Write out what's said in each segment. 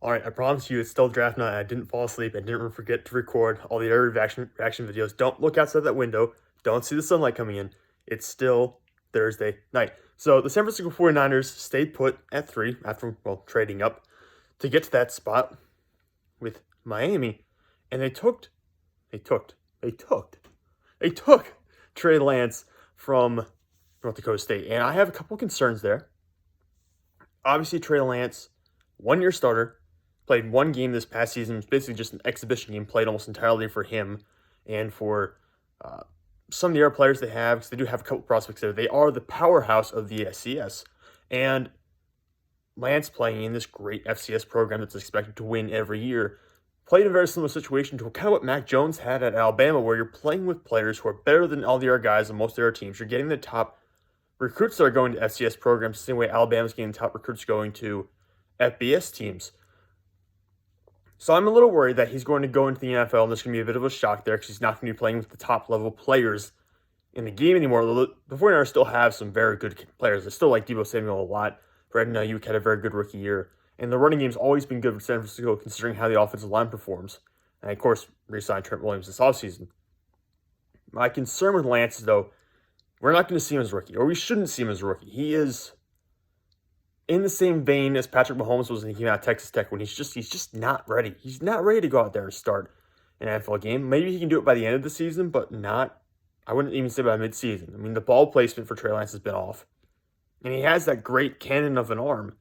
All right, I promise you it's still draft night. I didn't fall asleep and didn't forget to record all the other reaction videos. Don't look outside that window. Don't see the sunlight coming in. It's still Thursday night. So the San Francisco 49ers stayed put at 3 after, well, trading up to get to that spot with Miami. And they took Trey Lance from North Dakota State. And I have a couple concerns there. Obviously, Trey Lance, one-year starter, played one game this past season. It's basically just an exhibition game played almost entirely for him and for some of the other players they have, because they do have a couple prospects there. They are the powerhouse of the FCS. And Lance, playing in this great FCS program that's expected to win every year, played in a very similar situation to kind of what Mac Jones had at Alabama, where you're playing with players who are better than all the other guys on most of their teams. You're getting the top recruits that are going to FCS programs, the same way Alabama's getting top recruits going to FBS teams. So I'm a little worried that he's going to go into the NFL, and there's going to be a bit of a shock there because he's not going to be playing with the top-level players in the game anymore. The 49ers still have some very good players. They still like Deebo Samuel a lot. Brandon Ayuk had a very good rookie year. And the running game's always been good for San Francisco, considering how the offensive line performs. And, of course, re-signed Trent Williams this offseason. My concern with Lance is, though, we're not going to see him as a rookie, or we shouldn't see him as a rookie. He is in the same vein as Patrick Mahomes was when he came out of Texas Tech, when he's just not ready. He's not ready to go out there and start an NFL game. Maybe he can do it by the end of the season, but not, I wouldn't even say by midseason. I mean, the ball placement for Trey Lance has been off. And he has that great cannon of an arm,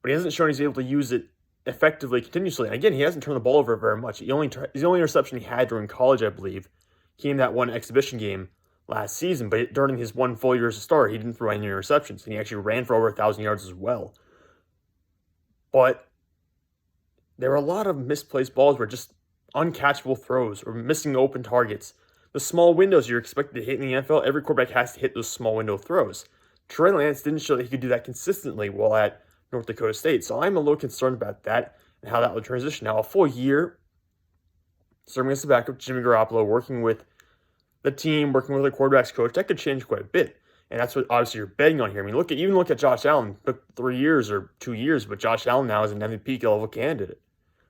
but he hasn't shown he's able to use it effectively, continuously. And again, he hasn't turned the ball over very much. The only interception he had during college, I believe, came that one exhibition game last season, but during his one full year as a starter, he didn't throw any interceptions, and he actually ran for over 1,000 yards as well. But there were a lot of misplaced balls where just uncatchable throws or missing open targets. The small windows you're expected to hit in the NFL, every quarterback has to hit those small window throws. Trey Lance didn't show that he could do that consistently while at North Dakota State, so I'm a little concerned about that and how that will transition. Now, a full year serving as the backup, Jimmy Garoppolo, working with the team, working with the quarterback's coach, that could change quite a bit. And that's what obviously you're betting on here. I mean, look at Josh Allen. It took 3 years or 2 years, but Josh Allen now is an MVP level candidate.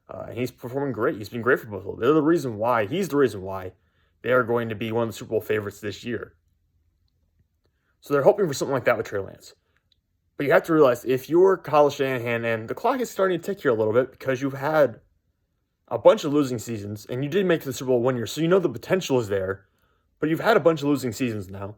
And he's performing great. He's been great for both of them. He's the reason why they are going to be one of the Super Bowl favorites this year. So they're hoping for something like that with Trey Lance. But you have to realize, if you're Kyle Shanahan, and the clock is starting to tick here a little bit because you've had a bunch of losing seasons, and you did make it to the Super Bowl 1 year, so you know the potential is there. But you've had a bunch of losing seasons now.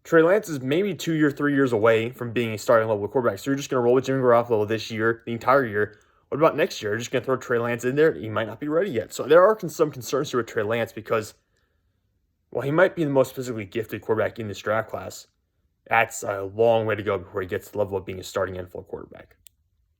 Trey Lance is maybe 2 years, 3 years away from being a starting level quarterback. So you're just going to roll with Jimmy Garoppolo this year, the entire year. What about next year? You're just going to throw Trey Lance in there? He might not be ready yet. So there are some concerns here with Trey Lance because, well, he might be the most physically gifted quarterback in this draft class. That's a long way to go before he gets to the level of being a starting NFL quarterback.